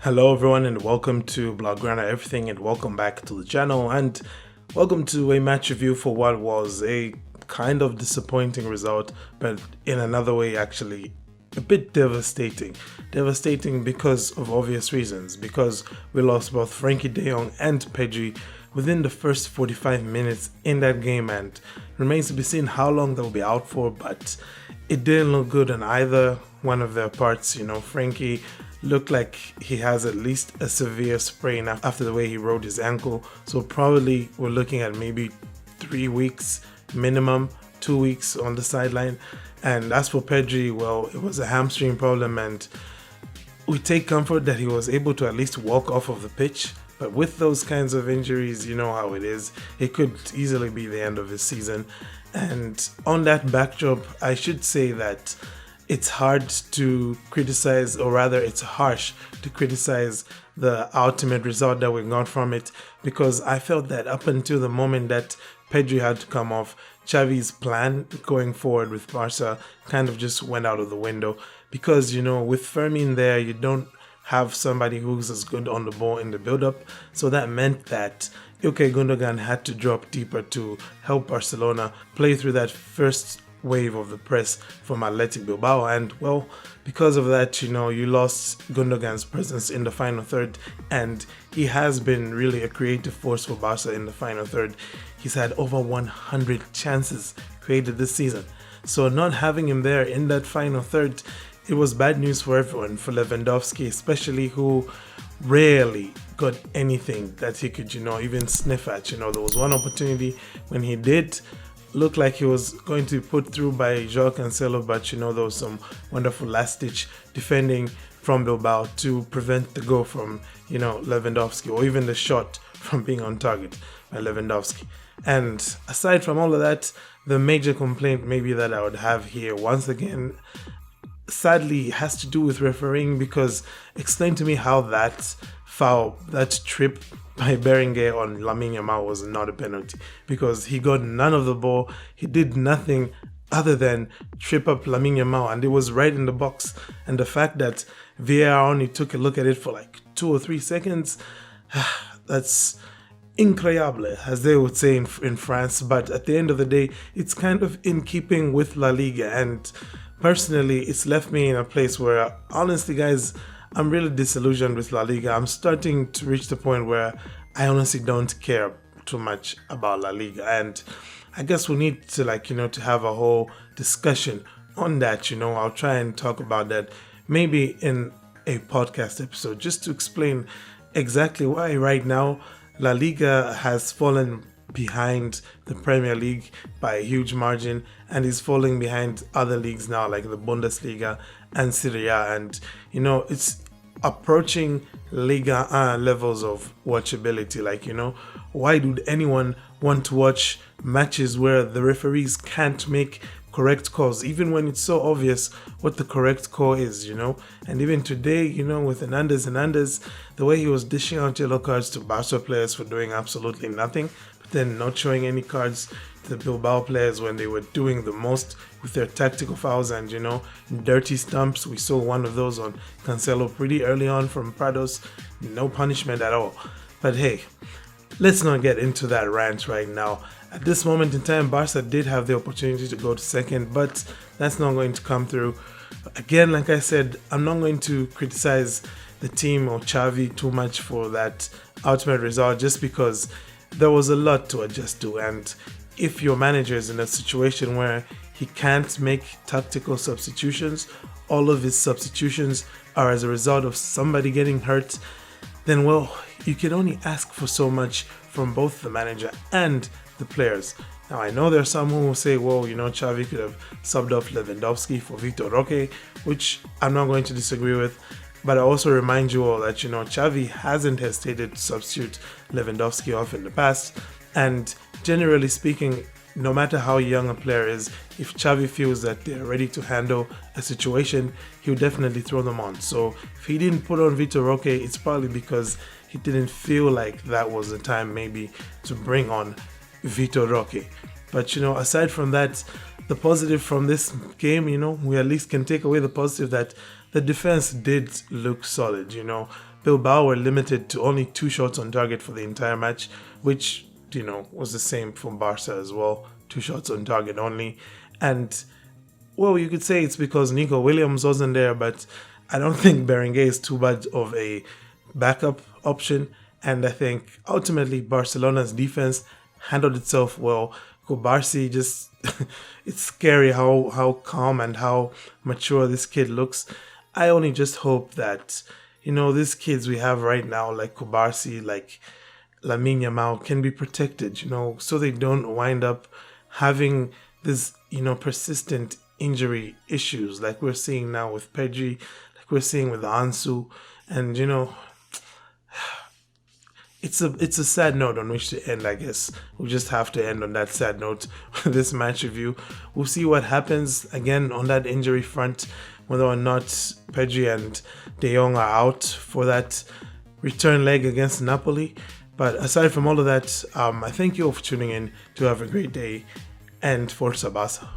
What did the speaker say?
Hello everyone and welcome to blaugranaeverything and welcome back to the channel and welcome to a match review for what was a kind of disappointing result, but in another way actually a bit devastating. Devastating because of obvious reasons, because we lost both Frenkie de Jong and Pedri within the first 45 minutes in that game, and remains to be seen how long they'll be out for, but it didn't look good on either one of their parts. Frenkie looked like he has at least a severe sprain after the way he rolled his ankle, so probably we're looking at maybe 3 weeks minimum, 2 weeks on the sideline. And as for Pedri, well, it was a hamstring problem, and we take comfort that he was able to at least walk off of the pitch. But with those kinds of injuries, you know how it is. It could easily be the end of his season. And on that backdrop, I should say that it's hard to criticize, or rather it's harsh to criticize the ultimate result that we got from it, because I felt that up until the moment that Pedri had to come off, Xavi's plan going forward with Barca kind of just went out of the window, because with Fermin there, you don't have somebody who's as good on the ball in the build-up, so that meant that Gundogan had to drop deeper to help Barcelona play through that first wave of the press from Athletic Bilbao. And well, because of that, you lost Gundogan's presence in the final third, and he has been really a creative force for Barca in the final third. He's had over 100 chances created this season, so not having him there in that final third, it was bad news for everyone, for Lewandowski especially, who rarely got anything that he could even sniff at. There was one opportunity when he did looked like he was going to be put through by João Cancelo, but there was some wonderful last-ditch defending from Bilbao to prevent the goal from Lewandowski, or even the shot from being on target by Lewandowski. And aside from all of that, the major complaint maybe that I would have here once again, sadly, has to do with refereeing, because explain to me how that foul, that trip by Berenguer on Lamine Yamal was not a penalty, because he got none of the ball. He did nothing other than trip up Lamine Yamal, and it was right in the box. And the fact that VAR only took a look at it for like 2 or 3 seconds, that's incroyable, as they would say in France. But at the end of the day, it's kind of in keeping with La Liga, and personally, it's left me in a place where, honestly, guys, I'm really disillusioned with La Liga. I'm starting to reach the point where I honestly don't care too much about La Liga, and I guess we need to to have a whole discussion on that. I'll try and talk about that maybe in a podcast episode, just to explain exactly why right now La Liga has fallen behind the Premier League by a huge margin, and is falling behind other leagues now like the Bundesliga and Serie A, and it's approaching Liga levels of watchability. Why would anyone want to watch matches where the referees can't make correct calls, even when it's so obvious what the correct call is? And even today, with Hernandez, the way he was dishing out yellow cards to Barca players for doing absolutely nothing, but then not showing any cards to the Bilbao players when they were doing the most with their tactical fouls and dirty stumps. We saw one of those on Cancelo pretty early on from Prados. No punishment at all. But hey, let's not get into that rant right now. At this moment in time, Barca did have the opportunity to go to second, but that's not going to come through. Again, like I said, I'm not going to criticize the team or Xavi too much for that ultimate result, just because there was a lot to adjust to. And if your manager is in a situation where he can't make tactical substitutions, all of his substitutions are as a result of somebody getting hurt, then well, you can only ask for so much from both the manager and the players. Now, I know there are some who will say, well, Xavi could have subbed off Lewandowski for Vitor Roque, which I'm not going to disagree with. But I also remind you all that, Xavi hasn't hesitated to substitute Lewandowski off in the past. And generally speaking, no matter how young a player is, if Xavi feels that they're ready to handle a situation, he'll definitely throw them on. So if he didn't put on Vitor Roque, it's probably because he didn't feel like that was the time maybe to bring on Vitor Roque. But aside from that, the positive from this game, we at least can take away the positive that the defense did look solid. Bilbao were limited to only 2 shots on target for the entire match, which, was the same from Barca as well. 2 shots on target only. And, well, you could say it's because Nico Williams wasn't there, but I don't think Berenguer is too bad of a backup option. And I think ultimately Barcelona's defense handled itself well. Cubarsi just, it's scary how calm and how mature this kid looks. I only just hope that, these kids we have right now, like Cubarsi, like Lamine Yamal, can be protected, so they don't wind up having this, persistent injury issues like we're seeing now with Pedri, like we're seeing with Ansu. And, it's a sad note on which to end, I guess. We'll just have to end on that sad note with this match review. We'll see what happens again on that injury front, whether or not Pedri and De Jong are out for that return leg against Napoli. But aside from all of that, I thank you all for tuning in. To have a great day, and Forza Barça.